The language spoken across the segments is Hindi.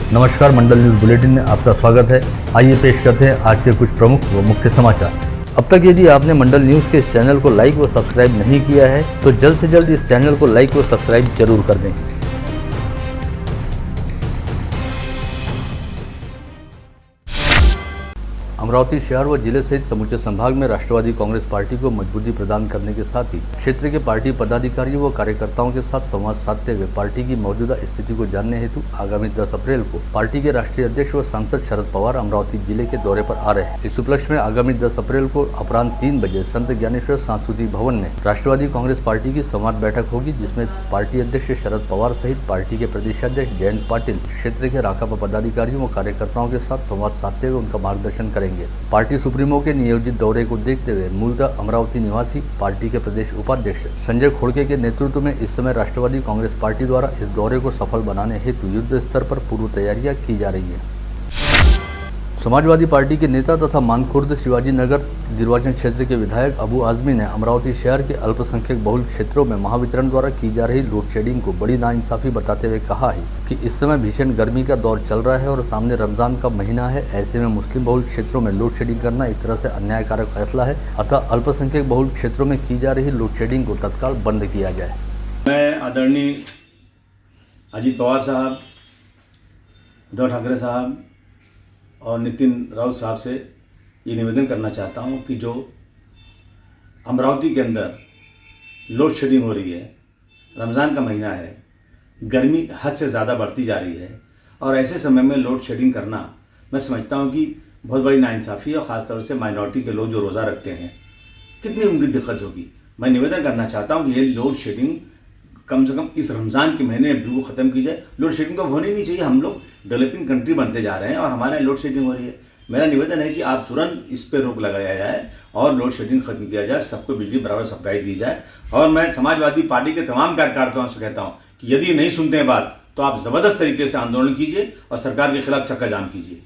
नमस्कार, मंडल न्यूज बुलेटिन में आपका स्वागत है। आइए पेश करते हैं आज के कुछ प्रमुख व मुख्य समाचार। अब तक यदि आपने मंडल न्यूज के इस चैनल को लाइक व सब्सक्राइब नहीं किया है तो जल्द से जल्द इस चैनल को लाइक व सब्सक्राइब जरूर कर दें। अमरावती शहर व जिले सहित समूचे संभाग में राष्ट्रवादी कांग्रेस पार्टी को मजबूती प्रदान करने के साथ ही क्षेत्र के पार्टी पदाधिकारियों व कार्यकर्ताओं के साथ संवाद साधते हुए पार्टी की मौजूदा स्थिति को जानने हेतु आगामी 10 अप्रैल को पार्टी के राष्ट्रीय अध्यक्ष व सांसद शरद पवार अमरावती जिले के दौरे पर आ रहे हैं। इस उपलक्ष्य में आगामी 10 अप्रैल को अपराह्न 3 बजे संत ज्ञानेश्वर सांस्कृतिक भवन में राष्ट्रवादी कांग्रेस पार्टी की संवाद बैठक होगी, जिसमें पार्टी अध्यक्ष शरद पवार सहित पार्टी के प्रदेशाध्यक्ष जयंत पाटिल क्षेत्र के राकापा पदाधिकारियों व कार्यकर्ताओं के साथ संवाद साधते हुए उनका मार्गदर्शन करेंगे। पार्टी सुप्रीमो के नियोजित दौरे को देखते हुए मूलतः अमरावती निवासी पार्टी के प्रदेश उपाध्यक्ष संजय खोड़के के नेतृत्व में इस समय राष्ट्रवादी कांग्रेस पार्टी द्वारा इस दौरे को सफल बनाने हेतु युद्ध स्तर पर पूर्व तैयारियां की जा रही है। समाजवादी पार्टी के नेता तथा मानखुर्द शिवाजी नगर निर्वाचन क्षेत्र के विधायक अबू आजमी ने अमरावती शहर के अल्पसंख्यक बहुल क्षेत्रों में महावितरण द्वारा की जा रही लोड शेडिंग को बड़ी नाइंसाफी बताते हुए कहा है कि इस समय भीषण गर्मी का दौर चल रहा है और सामने रमजान का महीना है। ऐसे में मुस्लिम बहुल क्षेत्रों में लोड शेडिंग करना एक तरह से अन्यायकारक फैसला है, अतः अल्पसंख्यक बहुल क्षेत्रों में की जा रही लोड शेडिंग को तत्काल बंद किया जाए। मैं आदरणीय अजीत पवार साहब, उद्धव ठाकरे साहब और नितिन राउत साहब से ये निवेदन करना चाहता हूँ कि जो अमरावती के अंदर लोड शेडिंग हो रही है, रमज़ान का महीना है, गर्मी हद से ज़्यादा बढ़ती जा रही है और ऐसे समय में लोड शेडिंग करना मैं समझता हूँ कि बहुत बड़ी नाइंसाफ़ी है और ख़ासतौर से माइनॉरिटी के लोग जो रोज़ा रखते हैं, कितनी उनकी दिक्कत होगी। मैं निवेदन करना चाहता हूँ कि ये लोड शेडिंग कम से कम इस रमज़ान के महीने में बिल्कुल ख़त्म की जाए। लोड शेडिंग तो होनी नहीं चाहिए। हम लोग डेवलपिंग कंट्री बनते जा रहे हैं और हमारे यहाँ लोड शेडिंग हो रही है। मेरा निवेदन है कि आप तुरंत इस पर रोक लगाया जाए और लोड शेडिंग खत्म किया जाए, सबको बिजली बराबर सप्लाई दी जाए। और मैं समाजवादी पार्टी के तमाम कार्यकर्ताओं से कहता हूँ कि यदि नहीं सुनते हैं बात तो आप ज़बरदस्त तरीके से आंदोलन कीजिए और सरकार के खिलाफ चक्का जाम कीजिए।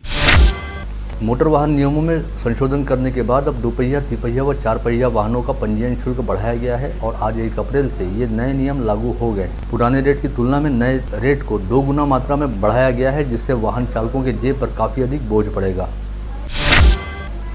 मोटर वाहन नियमों में संशोधन करने के बाद अब दोपहिया, तिपहिया व 4 पहिया वाहनों का पंजीयन शुल्क बढ़ाया गया है और आज 1 अप्रैल से ये नए नियम लागू हो गए। पुराने रेट की तुलना में नए रेट को 2 गुना मात्रा में बढ़ाया गया है, जिससे वाहन चालकों के जेब पर काफ़ी अधिक बोझ पड़ेगा।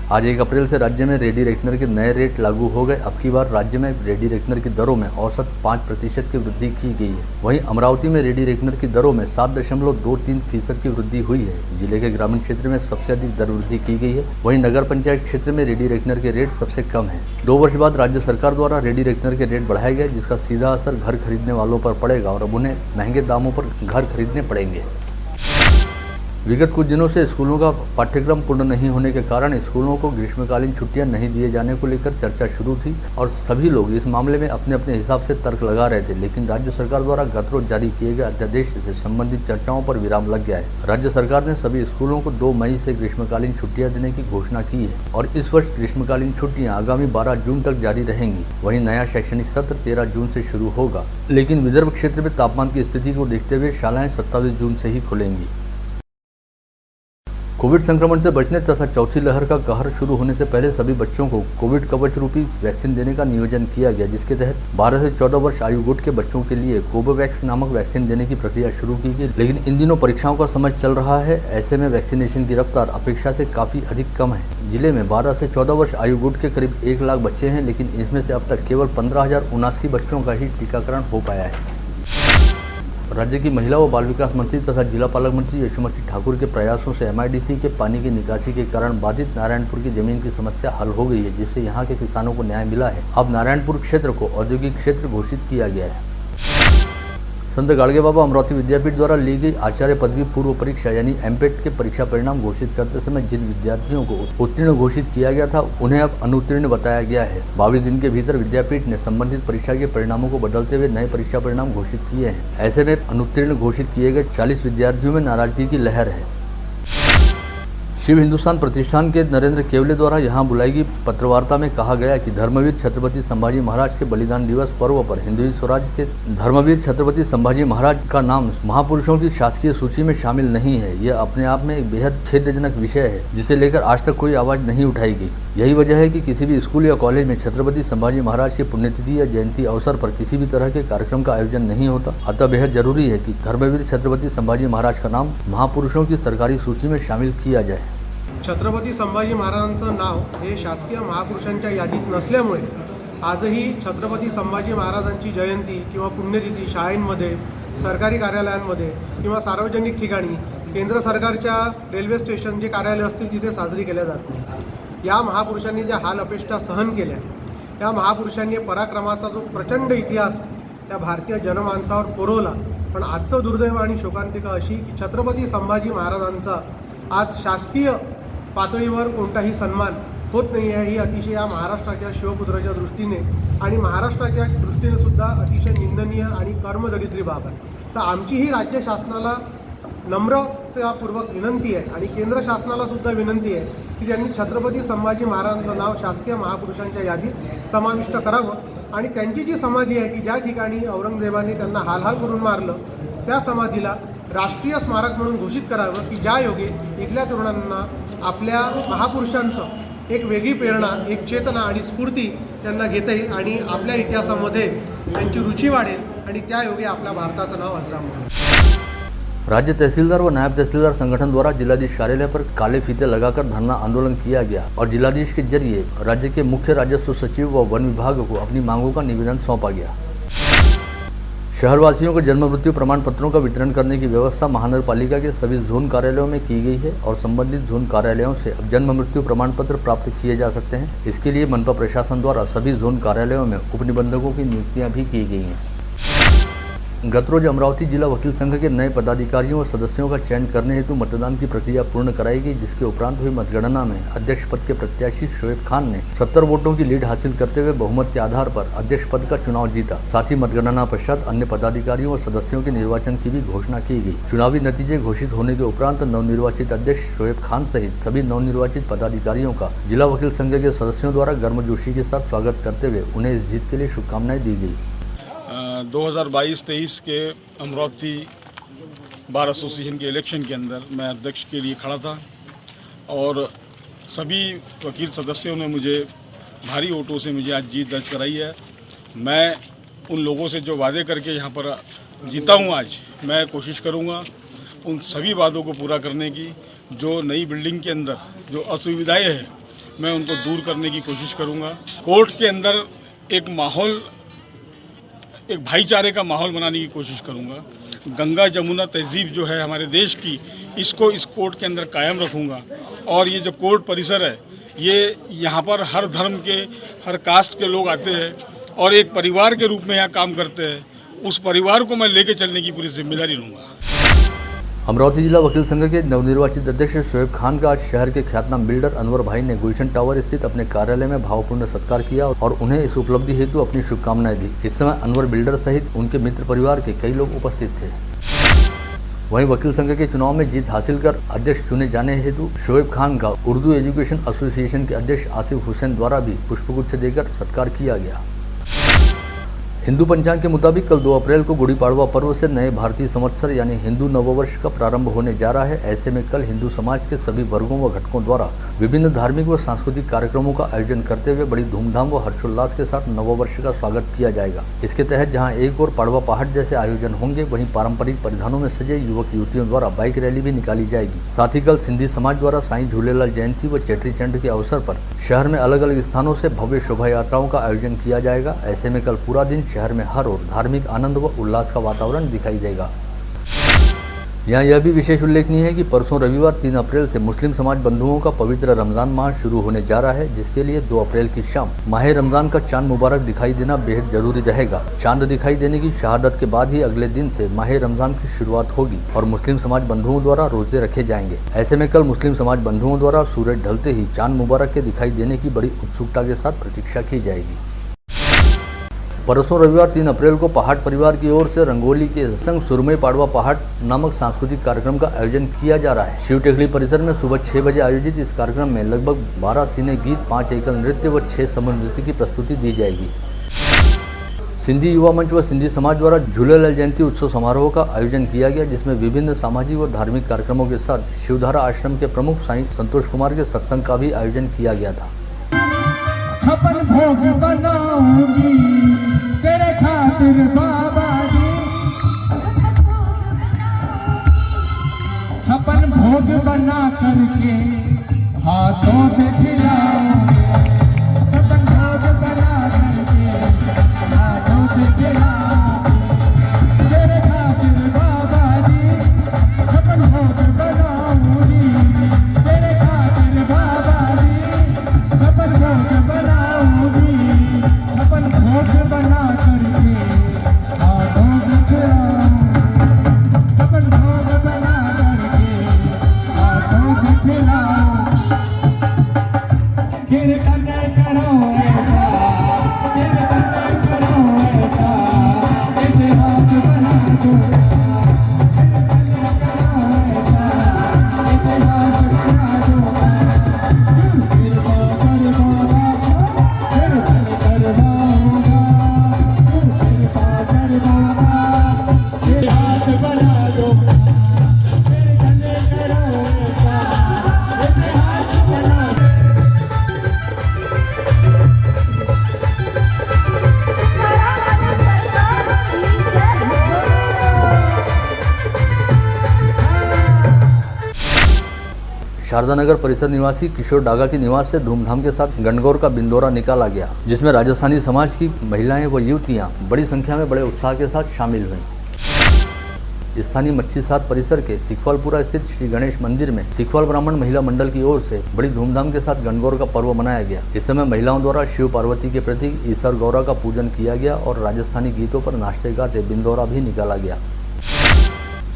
आज 1 अप्रैल से राज्य में रेडी रेकनर के नए रेट लागू हो गए। अब की बार राज्य में रेडी रेकनर की दरों में औसत 5% की वृद्धि की गई है। वहीं अमरावती में रेडी रेकनर की दरों में 7.23% की वृद्धि हुई है। जिले के ग्रामीण क्षेत्र में सबसे अधिक दर वृद्धि की गई है। वहीं नगर पंचायत क्षेत्र में रेडी रेकनर के रेट सबसे कम है। 2 वर्ष बाद राज्य सरकार द्वारा रेडी रेकनर के रेट बढ़ाए गए, जिसका सीधा असर घर खरीदने वालों पर पड़ेगा और अब उन्हें महंगे दामों पर घर खरीदने पड़ेंगे। विगत कुछ दिनों से स्कूलों का पाठ्यक्रम पूर्ण नहीं होने के कारण स्कूलों को ग्रीष्मकालीन छुट्टियां नहीं दिए जाने को लेकर चर्चा शुरू थी और सभी लोग इस मामले में अपने अपने हिसाब से तर्क लगा रहे थे, लेकिन राज्य सरकार द्वारा गत रोज जारी किए गए अध्यादेश से संबंधित चर्चाओं पर विराम लग गया है। राज्य सरकार ने सभी स्कूलों को 2 मई से ग्रीष्मकालीन छुट्टियां देने की घोषणा की है और इस वर्ष ग्रीष्मकालीन छुट्टियां आगामी 12 जून तक जारी रहेंगी। वहीं नया शैक्षणिक सत्र 13 जून से शुरू होगा, लेकिन विदर्भ क्षेत्र में तापमान की स्थिति को देखते हुए शालाएं 27 जून से ही खुलेंगी। कोविड संक्रमण से बचने तथा चौथी लहर का कहर शुरू होने से पहले सभी बच्चों को कोविड कवच रूपी वैक्सीन देने का नियोजन किया गया, जिसके तहत 12 से 14 वर्ष आयु गुट के बच्चों के लिए कोवोवैक्स नामक वैक्सीन देने की प्रक्रिया शुरू की गई। लेकिन इन दिनों परीक्षाओं का समय चल रहा है, ऐसे में वैक्सीनेशन की रफ्तार अपेक्षा से काफ़ी अधिक कम है। जिले में 12 से 14 वर्ष आयु गुट के करीब 1 लाख बच्चे हैं, लेकिन इसमें से अब तक केवल 15,079 बच्चों का ही टीकाकरण हो पाया है। राज्य की महिला व बाल विकास मंत्री तथा जिला पालक मंत्री यशोमती ठाकुर के प्रयासों से MIDC के पानी की निकासी के कारण बाधित नारायणपुर की जमीन की समस्या हल हो गई है, जिससे यहां के किसानों को न्याय मिला है। अब नारायणपुर क्षेत्र को औद्योगिक क्षेत्र घोषित किया गया है। संत गाड़गे बाबा अमरावती विद्यापीठ द्वारा ली गई आचार्य पदवी पूर्व परीक्षा यानी MPET के परीक्षा परिणाम घोषित करते समय जिन विद्यार्थियों को उत्तीर्ण घोषित किया गया था, उन्हें अब अनुत्तीर्ण बताया गया है। 22 दिन के भीतर विद्यापीठ ने संबंधित परीक्षा के परिणामों को बदलते हुए नए परीक्षा परिणाम घोषित किए हैं। ऐसे में अनुत्तीर्ण घोषित किए गए 40 विद्यार्थियों में नाराजगी की लहर है। शिव हिंदुस्तान प्रतिष्ठान के नरेंद्र केवले द्वारा यहां बुलाई गई पत्रवार्ता में कहा गया कि धर्मवीर छत्रपति संभाजी महाराज के बलिदान दिवस पर्व पर हिंदवी स्वराज के धर्मवीर छत्रपति संभाजी महाराज का नाम महापुरुषों की शासकीय सूची में शामिल नहीं है। यह अपने आप में एक बेहद खेदजनक विषय है जिसे लेकर आज तक कोई आवाज नहीं उठाई गई। यही वजह है कि किसी भी स्कूल या कॉलेज में छत्रपति संभाजी महाराज की पुण्यतिथि या जयंती अवसर पर किसी भी तरह के कार्यक्रम का आयोजन नहीं होता। अतः बेहद जरूरी है कि धर्मवीर छत्रपति संभाजी महाराज का नाम महापुरुषों की सरकारी सूची में शामिल किया जाए। छत्रपती संभाजी महाराजांचं नाव हे शासकीय महापुरुषांच्या यादीत नसल्यामुळे आजही छत्रपती संभाजी महाराजांची जयंती किंवा पुण्यतिथी शाळांमध्ये, सरकारी कार्यालयांमध्ये किंवा सार्वजनिक ठिकाणी, केंद्र सरकारच्या रेल्वे स्टेशन जे कार्यालय असतील तिथे साजरी केल्या जात नाही। या महापुरुषांनी ज्या हाल अपेष्टा सहन केल्या, या महापुरुषांनी पराक्रमाचा जो प्रचंड इतिहास त्या भारतीय जनमानसावर कोरवला, पण आजचं दुर्दैव आणि शोकांतिका अशी की छत्रपती संभाजी महाराजांचा आज शासकीय पातळीवर कोणताही सन्मान होत नाही आहे। ही अतिशय या महाराष्ट्राच्या शिवपुत्राच्या दृष्टीने आणि महाराष्ट्राच्या दृष्टीने सुद्धा अतिशय निंदनीय आणि कर्मदरिद्री बाब आहे। तर आमची ही राज्य शासनाला नम्रतापूर्वक विनंती आहे आणि केंद्र शासनाला सुद्धा विनंती आहे की त्यांनी छत्रपती संभाजी महाराजांचं नाव शासकीय महापुरुषांच्या यादीत समाविष्ट करावं आणि त्यांची जी समाधी आहे की ज्या ठिकाणी औरंगजेबाने त्यांना हाल करून मारलं, त्या समाधीला राष्ट्रीय स्मारक म्हणून घोषित करावं की ज्या योगे इथल्या तरुणांना आपल्या महापुरुषांचं एक वेगळी प्रेरणा, एक चेतना आणि स्फूर्ती त्यांना घेता येईल आणि आपल्या इतिहासामध्ये त्यांची रुची वाढेल आणि त्या योगे आपल्या भारताचं नाव अजरामर होईल। राज्य तहसीलदार व नायब तहसीलदार संगठन द्वारा जिलाधीश कार्यालय पर काले फीते लगाकर धरना आंदोलन किया गया और जिलाधीश के जरिए राज्य के मुख्य राजस्व सचिव व वन विभाग को अपनी मांगों का निवेदन सौंपा गया। शहरवासियों को जन्म मृत्यु प्रमाण पत्रों का वितरण करने की व्यवस्था महानगरपालिका के सभी जोन कार्यालयों में की गई है और संबंधित जोन कार्यालयों से अब जन्म मृत्यु प्रमाण पत्र प्राप्त किए जा सकते हैं। इसके लिए मनपा प्रशासन द्वारा सभी जोन कार्यालयों में उपनिबंधकों की नियुक्तियां भी की गई हैं। गतरोज अमरावती जिला वकील संघ के नए पदाधिकारियों और सदस्यों का चयन करने हेतु मतदान की प्रक्रिया पूर्ण कराई गई, जिसके उपरांत हुई मतगणना में अध्यक्ष पद के प्रत्याशी शोएब खान ने 70 वोटों की लीड हासिल करते हुए बहुमत के आधार पर अध्यक्ष पद का चुनाव जीता। साथ ही मतगणना पश्चात अन्य पदाधिकारियों और सदस्यों के निर्वाचन की भी घोषणा की गई। चुनावी नतीजे घोषित होने के उपरांत नवनिर्वाचित अध्यक्ष शोएब खान सहित सभी नवनिर्वाचित पदाधिकारियों का जिला वकील संघ के सदस्यों द्वारा गर्मजोशी के साथ स्वागत करते हुए उन्हें इस जीत के लिए शुभकामनाएं दी गई। 2022-23 के अमरावती बार एसोसिएशन के इलेक्शन के अंदर मैं अध्यक्ष के लिए खड़ा था और सभी वकील सदस्यों ने मुझे भारी वोटों से मुझे आज जीत दर्ज कराई है। मैं उन लोगों से जो वादे करके यहाँ पर जीता हूँ, आज मैं कोशिश करूँगा उन सभी वादों को पूरा करने की। जो नई बिल्डिंग के अंदर जो असुविधाएं हैं मैं उनको दूर करने की कोशिश करूँगा। कोर्ट के अंदर एक भाईचारे का माहौल बनाने की कोशिश करूंगा। गंगा जमुना तहजीब जो है हमारे देश की, इसको इस कोर्ट के अंदर कायम रखूंगा। और ये जो कोर्ट परिसर है, ये यहाँ पर हर धर्म के, हर कास्ट के लोग आते हैं और एक परिवार के रूप में यहाँ काम करते हैं। उस परिवार को मैं लेके चलने की पूरी जिम्मेदारी लूँगा। अमरावती जिला वकील संघ के नवनिर्वाचित अध्यक्ष शोएब खान का आज शहर के ख्यातनाम बिल्डर अनवर भाई ने गुलशन टावर स्थित अपने कार्यालय में भावपूर्ण सत्कार किया और उन्हें इस उपलब्धि हेतु अपनी शुभकामनाएं दी। इस समय अनवर बिल्डर सहित उनके मित्र परिवार के कई लोग उपस्थित थे। वहीं वकील संघ के चुनाव में जीत हासिल कर अध्यक्ष चुने जाने हेतु शोएब खान का उर्दू एजुकेशन एसोसिएशन के अध्यक्ष आसिफ हुसैन द्वारा भी पुष्पगुच्छ देकर सत्कार किया गया। हिंदू पंचांग के मुताबिक कल 2 अप्रैल को गुड़ी पाड़वा पर्व से नए भारतीय संवत्सर यानी हिंदू नववर्ष का प्रारंभ होने जा रहा है। ऐसे में कल हिंदू समाज के सभी वर्गों व घटकों द्वारा विभिन्न धार्मिक व सांस्कृतिक कार्यक्रमों का आयोजन करते हुए बड़ी धूमधाम व हर्षोल्लास के साथ नववर्ष का स्वागत किया जाएगा। इसके तहत जहां एक और पाड़वा पहाड़ जैसे आयोजन होंगे, वहीं पारंपरिक परिधानों में सजे युवक युवतियों द्वारा बाइक रैली भी निकाली जाएगी। साथ ही कल सिंधी समाज द्वारा साईं झूलेलाल जयंती व चेट्री चंड के अवसर पर शहर में अलग अलग स्थानों से भव्य शोभा यात्राओं का आयोजन किया जाएगा। ऐसे में कल पूरा दिन शहर में हर ओर धार्मिक आनंद व उल्लास का वातावरण दिखाई देगा। यहाँ यह भी विशेष उल्लेखनीय है कि परसों रविवार 3 अप्रैल से मुस्लिम समाज बंधुओं का पवित्र रमजान माह शुरू होने जा रहा है, जिसके लिए 2 अप्रैल की शाम माह रमजान का चांद मुबारक दिखाई देना बेहद जरूरी रहेगा। चांद दिखाई देने की शहादत के बाद ही अगले दिन से माह रमजान की शुरुआत होगी और मुस्लिम समाज बंधुओं द्वारा रोजे रखे जाएंगे। ऐसे में कल मुस्लिम समाज बंधुओं द्वारा सूरज ढलते ही चांद मुबारक के दिखाई देने की बड़ी उत्सुकता के साथ प्रतीक्षा की जाएगी। परसों रविवार 3 अप्रैल को पहाड़ परिवार की ओर से रंगोली के संग सुरमई पाड़वा पहाड़ नामक सांस्कृतिक कार्यक्रम का आयोजन किया जा रहा है। शिव टेकड़ी परिसर में सुबह 6 बजे आयोजित इस कार्यक्रम में लगभग 12 सिने गीत, 5 एकल नृत्य व 6 समूह नृत्य की प्रस्तुति दी जाएगी। सिंधी युवा मंच व सिंधी समाज द्वारा झूलेलाल जयंती उत्सव समारोह का आयोजन किया गया, जिसमें विभिन्न सामाजिक व धार्मिक कार्यक्रमों के साथ शिवधारा आश्रम के प्रमुख साईं संतोष कुमार के सत्संग का भी आयोजन किया गया था। छप्पन भोग बनाऊंगी तेरे खातिर बाबा जी, छप्पन भोग बना करके हाथों से खिलाऊंगी, छप्पन भोग बना करके हाथों से खिलाऊंगी तेरे खातिर बाबा जी, छप्पन भोग बनाऊंगी तेरे खातिर बाबा जी, छप्पन भोग बनाऊंगी, छप्पन भोग बना करके हाथों से खिलाऊंगी, छप्पन भोग बना करके हाथों से खिलाऊंगी। गिर कने करो ऐसा, गिर कने करो ऐसा, इतिहास बना दो, गिर कने करो ऐसा, इतिहास बना दो। शारदा नगर परिसर निवासी किशोर डागा के निवास से धूमधाम के साथ गणगौर का बिंदौरा निकाला गया, जिसमें राजस्थानी समाज की महिलाएं व युवतियां बड़ी संख्या में बड़े उत्साह के साथ शामिल हुईं। स्थानीय मच्छी सात परिसर के सिखवालपुरा स्थित श्री गणेश मंदिर में सिखवाल ब्राह्मण महिला मंडल की ओर से बड़ी धूमधाम के साथ गणगौर का पर्व मनाया गया। इस समय महिलाओं द्वारा शिव पार्वती के प्रतीक ईसर गौरा का पूजन किया गया और राजस्थानी गीतों पर नाचते गाते बिंदौरा भी निकाला गया।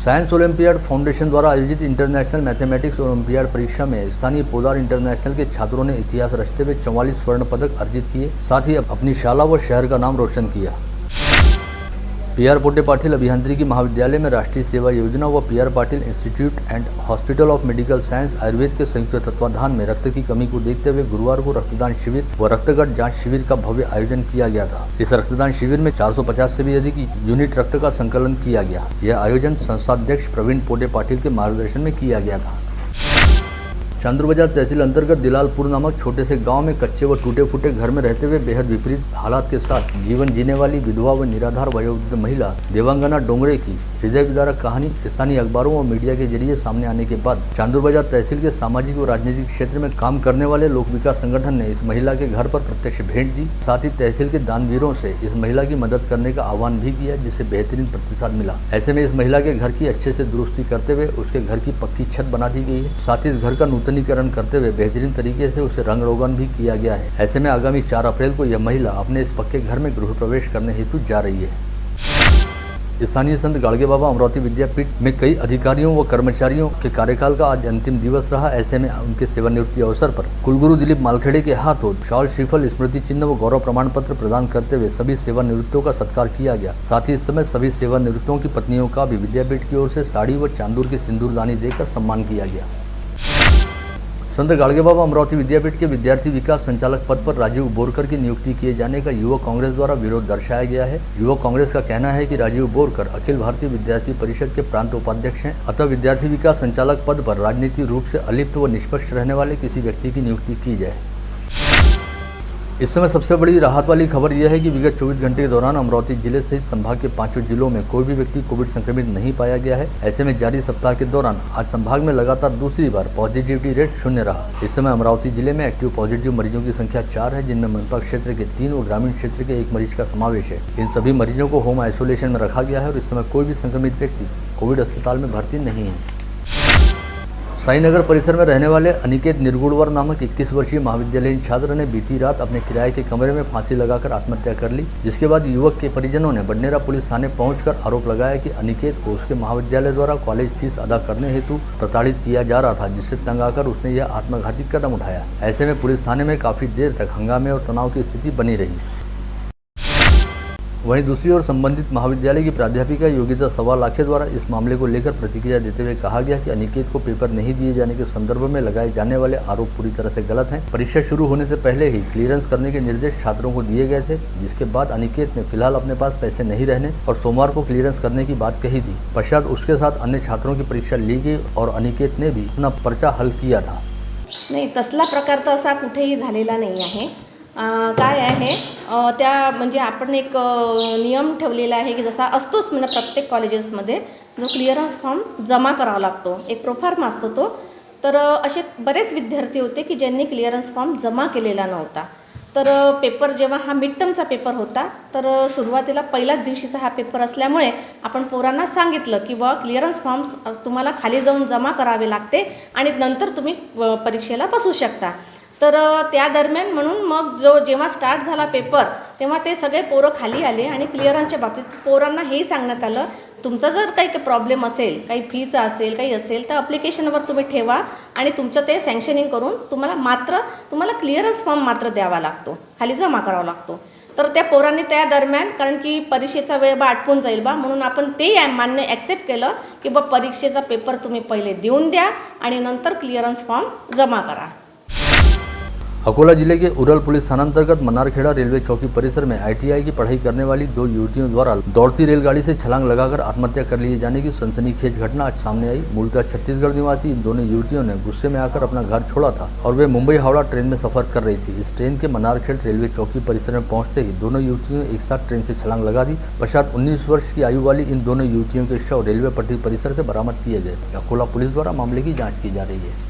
साइंस ओलंपियाड फाउंडेशन द्वारा आयोजित इंटरनेशनल मैथमेटिक्स ओलंपियाड परीक्षा में स्थानीय पोदार इंटरनेशनल के छात्रों ने इतिहास रचते हुए 44 स्वर्ण पदक अर्जित किए, साथ ही अपनी शाला व शहर का नाम रोशन किया। पी.आर. पोटे पाटिल अभियांत्रिकी महाविद्यालय में राष्ट्रीय सेवा योजना व P R. Patil institute and hospital of medical science Ayurveda के संयुक्त तत्वाधान में रक्त की कमी को देखते हुए गुरुवार को रक्तदान शिविर व रक्तगट जांच शिविर का भव्य आयोजन किया गया था। इस रक्तदान शिविर में 450 से भी अधिक यूनिट रक्त का संकलन किया गया। यह आयोजन संस्थाध्यक्ष प्रवीण पोटे पाटिल के मार्गदर्शन में किया गया था। चांदूर बाजार तहसील अंतर्गत दिलालपुर नामक छोटे से गांव में कच्चे व टूटे फूटे घर में रहते हुए बेहद विपरीत हालात के साथ जीवन जीने वाली विधवा व निराधार वयोवृद्ध महिला देवांगना डोंगरे की हृदय विदारक कहानी स्थानीय अखबारों और मीडिया के जरिए सामने आने के बाद चांदूर बाजार तहसील के सामाजिक व राजनीतिक क्षेत्र में काम करने वाले लोक विकास संगठन ने इस महिला के घर पर प्रत्यक्ष भेंट दी। साथ ही तहसील के दानवीरों से इस महिला की मदद करने का आह्वान भी किया, जिसे बेहतरीन प्रतिसाद मिला। ऐसे में इस महिला के घर की अच्छे से दुरुस्ती करते हुए उसके घर की पक्की छत बना दी गई है। साथ ही इस घर का नूतनीकरण करते हुए बेहतरीन तरीके से उसे रंग रोगन भी किया गया है। ऐसे में आगामी 4 अप्रैल को यह महिला अपने इस पक्के घर में गृह प्रवेश करने हेतु जा रही है। स्थानीय संत गाड़गे बाबा अमरावती विद्यापीठ में कई अधिकारियों व कर्मचारियों के कार्यकाल का आज अंतिम दिवस रहा। ऐसे में उनके सेवानिवृत्ति अवसर पर कुलगुरु दिलीप मालखेड़े के हाथों शॉल, श्रीफल, स्मृति चिन्ह व गौरव प्रमाण पत्र प्रदान करते हुए सभी सेवानिवृत्तों का सत्कार किया गया। साथ ही इस समय सभी सेवानिवृत्तों की पत्नियों का भी विद्यापीठ की ओर से साड़ी व चांदूर की सिंदूरदानी देकर सम्मान किया गया। संत गाड़गे बाबा अमरावती विद्यापीठ के विद्यार्थी विकास संचालक पद पर राजीव बोरकर की नियुक्ति किए जाने का युवक कांग्रेस द्वारा विरोध दर्शाया गया है। युवक कांग्रेस का कहना है कि राजीव बोरकर अखिल भारतीय विद्यार्थी परिषद के प्रांत उपाध्यक्ष हैं, अतः विद्यार्थी विकास संचालक पद पर राजनीतिक रूप से अलिप्त व निष्पक्ष रहने वाले किसी व्यक्ति की नियुक्ति की जाए। इस समय सबसे बड़ी राहत वाली खबर यह है कि विगत 24 घंटे के दौरान अमरावती जिले सहित संभाग के 5 जिलों में कोई भी व्यक्ति कोविड संक्रमित नहीं पाया गया है। ऐसे में जारी सप्ताह के दौरान आज संभाग में लगातार दूसरी बार पॉजिटिविटी रेट 0 रहा। इस समय अमरावती जिले में एक्टिव पॉजिटिव मरीजों की संख्या 4 है, जिनमें मनपा क्षेत्र के 3 और ग्रामीण क्षेत्र के 1 मरीज का समावेश है। इन सभी मरीजों को होम आइसोलेशन में रखा गया है और इस समय कोई भी संक्रमित व्यक्ति कोविड अस्पताल में भर्ती नहीं है। साईनगर परिसर में रहने वाले अनिकेत निर्गुणवर नामक 21 वर्षीय महाविद्यालयीन छात्र ने बीती रात अपने किराए के कमरे में फांसी लगाकर आत्महत्या कर ली, जिसके बाद युवक के परिजनों ने बडनेरा पुलिस थाने पहुंचकर आरोप लगाया कि अनिकेत को उसके महाविद्यालय द्वारा कॉलेज फीस अदा करने हेतु प्रताड़ित किया जा रहा था, जिससे तंग आकर उसने यह आत्मघाती कदम उठाया। ऐसे में पुलिस थाने में काफी देर तक हंगामे और तनाव की स्थिति बनी रही। वहीं दूसरी ओर संबंधित महाविद्यालय की प्राध्यापिका योगिता सवालाखे द्वारा इस मामले को लेकर प्रतिक्रिया देते हुए कहा गया कि अनिकेत को पेपर नहीं दिए जाने के संदर्भ में लगाए जाने वाले आरोप पूरी तरह से गलत हैं। परीक्षा शुरू होने से पहले ही क्लियरेंस करने के निर्देश छात्रों को दिए गए थे, जिसके बाद अनिकेत ने फिलहाल अपने पास पैसे नहीं रहने और सोमवार को क्लियरेंस करने की बात कही थी। पश्चात उसके साथ अन्य छात्रों की परीक्षा ली गई और अनिकेत ने भी अपना पर्चा हल किया था। नाही, तसला प्रकार तर असा कुठेही झालेला नाही आहे। काय आहे त्या म्हणजे आपण एक नियम ठेवलेला आहे की जसा असतोच म्हणजे प्रत्येक कॉलेजेसमध्ये जो क्लिअरन्स फॉर्म जमा करावा लागतो, एक प्रोफार्म असतो तो। तर असे बरेच विद्यार्थी होते की ज्यांनी क्लिअरन्स फॉर्म जमा केलेला नव्हता। तर पेपर जेव्हा हा मिड टर्मचा पेपर होता तर सुरुवातीला पहिल्याच दिवशीचा हा पेपर असल्यामुळे आपण पोरांना सांगितलं की बा क्लिअरन्स फॉर्म्स तुम्हाला खाली जाऊन जमा करावे लागते आणि नंतर तुम्ही परीक्षेला बसू शकता। तर त्या दरम्यान म्हणून मग जेव्हा स्टार्ट झाला पेपर तेव्हा ते सगळे पोरं खाली आले आणि क्लिअरन्सच्या बाबतीत पोरांना हेही सांगण्यात आलं, तुमचा जर काही प्रॉब्लेम असेल, काही फीचा असेल, काही असेल तर ॲप्लिकेशनवर तुम्ही ठेवा आणि तुमचं ते सँक्शनिंग करून तुम्हाला क्लिअरन्स फॉर्म मात्र द्यावा लागतो, खाली जमा करावा लागतो। तर त्या पोरांनी त्या दरम्यान कारण की परीक्षेचा वेळ बा आटपून जाईल बा म्हणून आपण ते मान्य ॲक्सेप्ट केलं की बा परीक्षेचा पेपर तुम्ही पहिले देऊन द्या आणि नंतर क्लिअरन्स फॉर्म जमा करा। अकोला जिले के उरल पुलिस थानांतर्गत मनारखेड़ा रेलवे चौकी परिसर में ITI की पढ़ाई करने वाली 2 युवतियों द्वारा दौड़ती रेलगाड़ी से छलांग लगाकर आत्महत्या कर लिए जाने की सनसनीखेज घटना आज सामने आई। मूलतः छत्तीसगढ़ निवासी इन दोनों युवतियों ने गुस्से में आकर अपना घर छोड़ा था और वे मुंबई हावड़ा ट्रेन में सफर कर रही थी। इस ट्रेन के मनारखेड़ रेलवे चौकी परिसर में पहुंचते ही दोनों युवतियों ने एक साथ ट्रेन से छलांग लगा दी। पश्चात 19 वर्ष की आयु वाली इन दोनों युवतियों के शव रेलवे पटरी परिसर से बरामद किए गए। अकोला पुलिस द्वारा मामले की जाँच की जा रही है।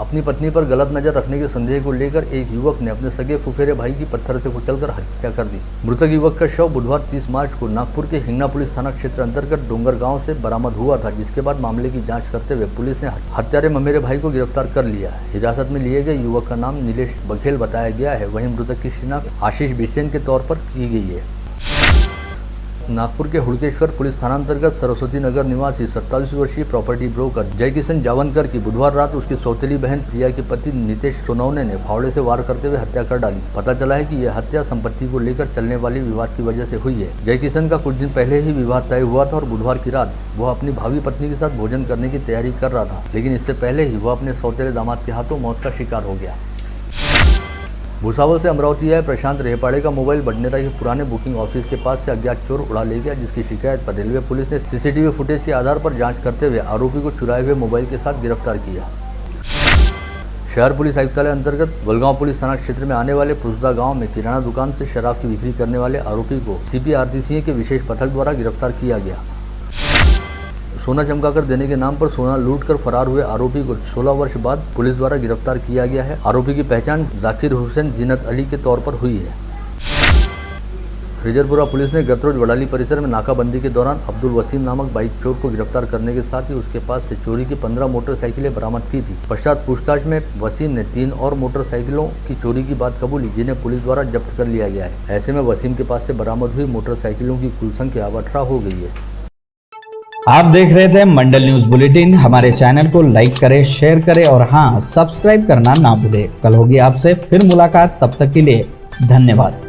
अपनी पत्नी पर गलत नजर रखने के संदेह को लेकर एक युवक ने अपने सगे फुफेरे भाई की पत्थर से कुचलकर हत्या कर दी। मृतक युवक का शव बुधवार 30 मार्च को नागपुर के हिंगना पुलिस थाना क्षेत्र अंतर्गत डोंगर गांव से बरामद हुआ था, जिसके बाद मामले की जांच करते हुए पुलिस ने हत्यारे ममेरे भाई को गिरफ्तार कर लिया। हिरासत में लिए गए युवक का नाम नीलेश बघेल बताया गया है। वहीं मृतक की शिनाख्त आशीष बिसेन के तौर पर की गई है। नागपुर के हुड़केश्वर पुलिस थानांतर्गत सरस्वती नगर निवासी 27 वर्षीय प्रॉपर्टी ब्रोकर जय किशन जावनकर की बुधवार रात उसकी सौतेली बहन प्रिया के पति नितेश सोनवने ने फावड़े से वार करते हुए हत्या कर डाली। पता चला है कि यह हत्या संपत्ति को लेकर चलने वाली विवाद की वजह से हुई है। जय किशन का कुछ दिन पहले ही विवाद तय हुआ था और बुधवार की रात वह अपनी भावी पत्नी के साथ भोजन करने की तैयारी कर रहा था, लेकिन इससे पहले ही वह अपने सौतेले दामाद के हाथों मौत का शिकार हो गया। भुसावल से अमरावती आए प्रशांत रेहपाड़े का मोबाइल बडनेरा के पुराने बुकिंग ऑफिस के पास से अज्ञात चोर उड़ा ले गया, जिसकी शिकायत पर रेलवे पुलिस ने CCTV फुटेज के आधार पर जांच करते हुए आरोपी को चुराए हुए मोबाइल के साथ गिरफ्तार किया। शहर पुलिस आयुक्तालय अंतर्गत वलगांव पुलिस थाना क्षेत्र में आने वाले पुसदा गांव में किराना दुकान से शराब की बिक्री करने वाले आरोपी को CPRTC के विशेष पथक द्वारा गिरफ्तार किया गया। सोना चमकाकर देने के नाम पर सोना लूटकर फरार हुए आरोपी को 16 वर्ष बाद पुलिस द्वारा गिरफ्तार किया गया है। आरोपी की पहचान जाकिर हुसैन जीनत अली के तौर पर हुई है। खिजरपुरा पुलिस ने गत रोज वडाली परिसर में नाकाबंदी के दौरान अब्दुल वसीम नामक बाइक चोर को गिरफ्तार करने के साथ ही उसके पास से चोरी की 15 मोटरसाइकिलें बरामद की थी। पश्चात पूछताछ में वसीम ने 3 और मोटरसाइकिलों की चोरी की बात कबूली, जिन्हें पुलिस द्वारा जब्त कर लिया गया है। ऐसे में वसीम के पास से बरामद हुई मोटरसाइकिलों की कुल संख्या 18 हो गई है। आप देख रहे थे मंडल न्यूज बुलेटिन। हमारे चैनल को लाइक करें, शेयर करें और हाँ, सब्सक्राइब करना ना भूलें। कल होगी आपसे फिर मुलाकात, तब तक के लिए धन्यवाद।